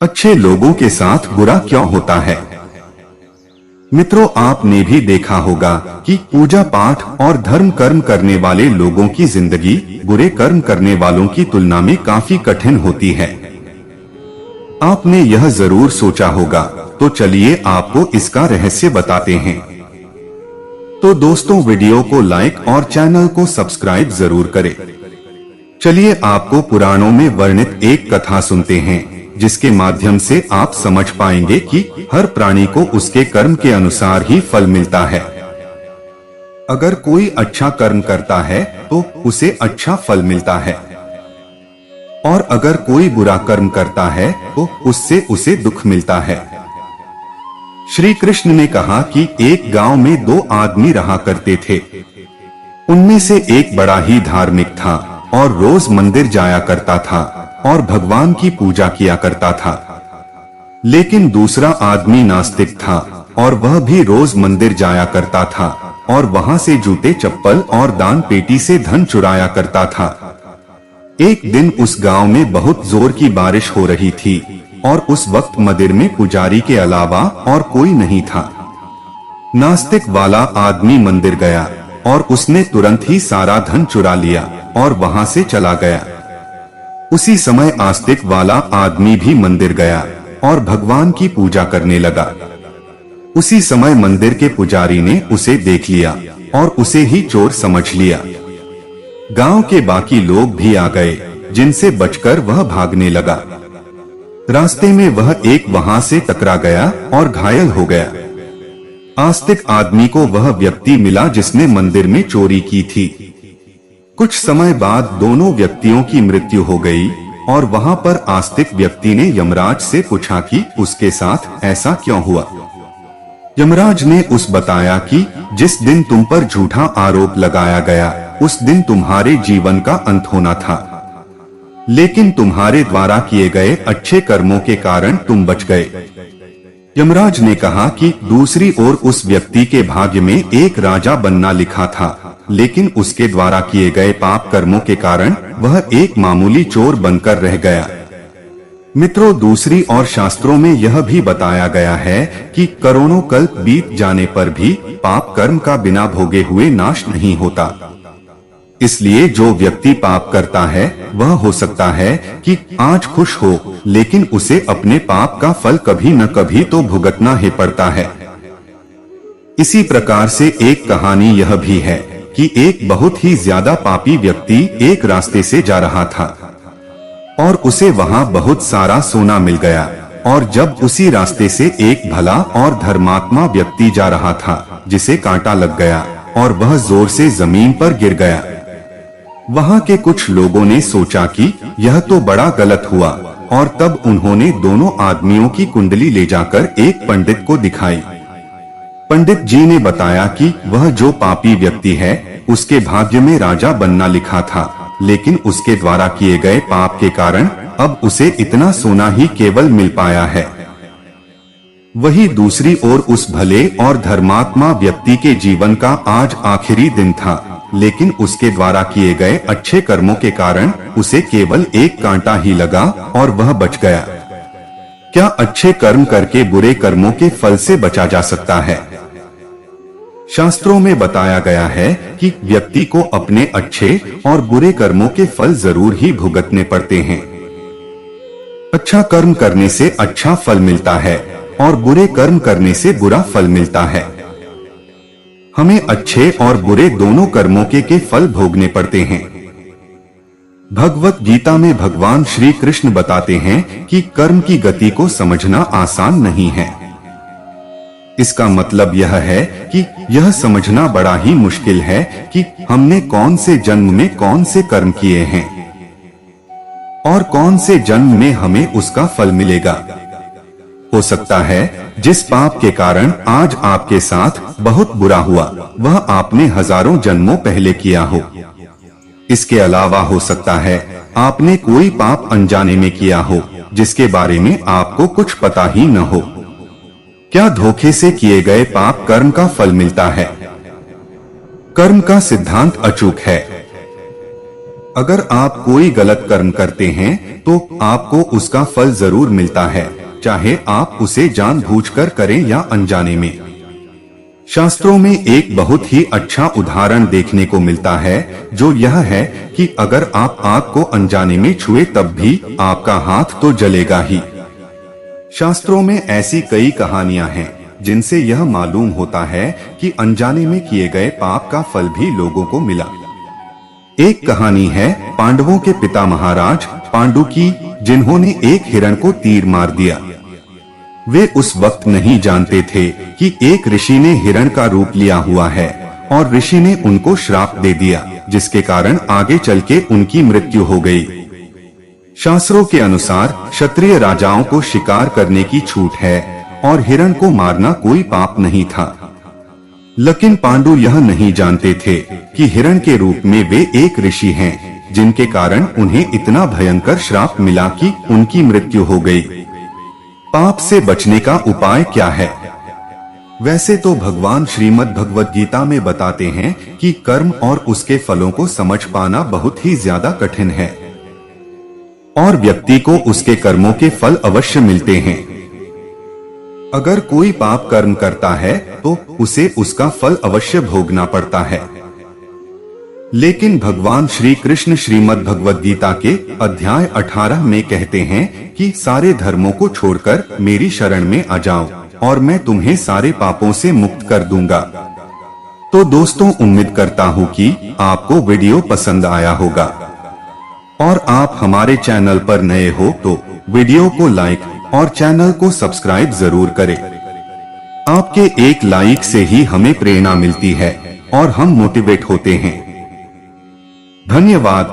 अच्छे लोगों के साथ बुरा क्यों होता है? मित्रों, आपने भी देखा होगा कि पूजा पाठ और धर्म कर्म करने वाले लोगों की जिंदगी बुरे कर्म करने वालों की तुलना में काफी कठिन होती है। आपने यह जरूर सोचा होगा, तो चलिए आपको इसका रहस्य बताते हैं। तो दोस्तों, वीडियो को लाइक और चैनल को सब्सक्राइब जरूर करें। चलिए आपको पुराणों में वर्णित एक कथा सुनते हैं, जिसके माध्यम से आप समझ पाएंगे कि हर प्राणी को उसके कर्म के अनुसार ही फल मिलता है। अगर कोई अच्छा कर्म करता है तो उसे अच्छा फल मिलता है, और अगर कोई बुरा कर्म करता है तो उससे उसे दुख मिलता है। श्री कृष्ण ने कहा कि एक गांव में दो आदमी रहा करते थे। उनमें से एक बड़ा ही धार्मिक था और रोज मंदिर जाया करता था और भगवान की पूजा किया करता था। लेकिन दूसरा आदमी नास्तिक था और वह भी रोज मंदिर जाया करता था और वहां से जूते चप्पल और दान पेटी से धन चुराया करता था। एक दिन उस गांव में बहुत जोर की बारिश हो रही थी और उस वक्त मंदिर में पुजारी के अलावा और कोई नहीं था। नास्तिक वाला आदमी मंदिर गया और उसने तुरंत ही सारा धन चुरा लिया और वहां से चला गया। उसी समय आस्तिक वाला आदमी भी मंदिर गया और भगवान की पूजा करने लगा। उसी समय मंदिर के पुजारी ने उसे देख लिया और उसे ही चोर समझ लिया। गांव के बाकी लोग भी आ गए, जिनसे बचकर वह भागने लगा। रास्ते में वह एक वहां से टकरा गया और घायल हो गया। आस्तिक आदमी को वह व्यक्ति मिला जिसने मंदिर में चोरी की थी। कुछ समय बाद दोनों व्यक्तियों की मृत्यु हो गई और वहां पर आस्तिक व्यक्ति ने यमराज से पूछा कि उसके साथ ऐसा क्यों हुआ। यमराज ने उस बताया कि जिस दिन तुम पर झूठा आरोप लगाया गया उस दिन तुम्हारे जीवन का अंत होना था, लेकिन तुम्हारे द्वारा किए गए अच्छे कर्मों के कारण तुम बच गए। यमराज ने कहा कि दूसरी ओर उस व्यक्ति के भाग्य में एक राजा बनना लिखा था, लेकिन उसके द्वारा किए गए पाप कर्मों के कारण वह एक मामूली चोर बनकर रह गया। मित्रों, दूसरी ओर शास्त्रों में यह भी बताया गया है कि करोड़ों कल्प बीत जाने पर भी पाप कर्म का बिना भोगे हुए नाश नहीं होता। इसलिए जो व्यक्ति पाप करता है वह हो सकता है कि आज खुश हो, लेकिन उसे अपने पाप का फल कभी न कभी तो भुगतना ही पड़ता है। इसी प्रकार से एक कहानी यह भी है कि एक बहुत ही ज्यादा पापी व्यक्ति एक रास्ते से जा रहा था और उसे वहां बहुत सारा सोना मिल गया। और जब उसी रास्ते से एक भला और धर्मात्मा व्यक्ति जा रहा था, जिसे कांटा लग गया और वह जोर से जमीन पर गिर गया। वहां के कुछ लोगों ने सोचा कि यह तो बड़ा गलत हुआ, और तब उन्होंने दोनों आदमियों की कुंडली ले जाकर एक पंडित को दिखाई। पंडित जी ने बताया कि वह जो पापी व्यक्ति है उसके भाग्य में राजा बनना लिखा था, लेकिन उसके द्वारा किए गए पाप के कारण अब उसे इतना सोना ही केवल मिल पाया है। वही दूसरी ओर उस भले और धर्मात्मा व्यक्ति के जीवन का आज आखिरी दिन था, लेकिन उसके द्वारा किए गए अच्छे कर्मों के कारण उसे केवल एक कांटा ही लगा और वह बच गया। क्या अच्छे कर्म करके बुरे कर्मों के फल से बचा जा सकता है? शास्त्रों में बताया गया है कि व्यक्ति को अपने अच्छे और बुरे कर्मों के फल जरूर ही भुगतने पड़ते हैं। अच्छा कर्म करने से अच्छा फल मिलता है और बुरे कर्म करने से बुरा फल मिलता है। हमें अच्छे और बुरे दोनों कर्मों के फल भोगने पड़ते हैं। भगवत गीता में भगवान श्री कृष्ण बताते हैं कि कर्म की गति को समझना आसान नहीं है। इसका मतलब यह है कि यह समझना बड़ा ही मुश्किल है कि हमने कौन से जन्म में कौन से कर्म किए हैं और कौन से जन्म में हमें उसका फल मिलेगा। हो सकता है जिस पाप के कारण आज आपके साथ बहुत बुरा हुआ वह आपने हजारों जन्मों पहले किया हो। इसके अलावा हो सकता है आपने कोई पाप अनजाने में किया हो जिसके बारे में आपको कुछ पता ही न हो। क्या धोखे से किए गए पाप कर्म का फल मिलता है? कर्म का सिद्धांत अचूक है। अगर आप कोई गलत कर्म करते हैं तो आपको उसका फल जरूर मिलता है, चाहे आप उसे जानबूझकर करें या अनजाने में। शास्त्रों में एक बहुत ही अच्छा उदाहरण देखने को मिलता है, जो यह है कि अगर आप आग को अनजाने में छुए तब भी आपका हाथ तो जलेगा ही। शास्त्रों में ऐसी कई कहानियां हैं जिनसे यह मालूम होता है कि अनजाने में किए गए पाप का फल भी लोगों को मिला। एक कहानी है पांडवों के पिता महाराज पांडु की, जिन्होंने एक हिरण को तीर मार दिया। वे उस वक्त नहीं जानते थे कि एक ऋषि ने हिरण का रूप लिया हुआ है और ऋषि ने उनको श्राप दे दिया, जिसके कारण आगे चल के उनकी मृत्यु हो गई। शास्त्रों के अनुसार क्षत्रिय राजाओं को शिकार करने की छूट है और हिरण को मारना कोई पाप नहीं था। लेकिन पांडु यह नहीं जानते थे कि हिरण के रूप में वे एक ऋषि हैं, जिनके कारण उन्हें इतना भयंकर श्राप मिला कि उनकी मृत्यु हो गई। पाप से बचने का उपाय क्या है? वैसे तो भगवान श्रीमद् भगवद गीता में बताते हैं कि कर्म और उसके फलों को समझ पाना बहुत ही ज्यादा कठिन है और व्यक्ति को उसके कर्मों के फल अवश्य मिलते हैं। अगर कोई पाप कर्म करता है तो उसे उसका फल अवश्य भोगना पड़ता है। लेकिन भगवान श्री कृष्ण श्रीमद् भगवद गीता के अध्याय 18 में कहते हैं कि सारे धर्मों को छोड़कर मेरी शरण में आ जाओ और मैं तुम्हें सारे पापों से मुक्त कर दूंगा। तो दोस्तों, उम्मीद करता हूँ कि आपको वीडियो पसंद आया होगा और आप हमारे चैनल पर नए हो तो वीडियो को लाइक और चैनल को सब्सक्राइब जरूर करें। आपके एक लाइक से ही हमें प्रेरणा मिलती है और हम मोटिवेट होते हैं। धन्यवाद।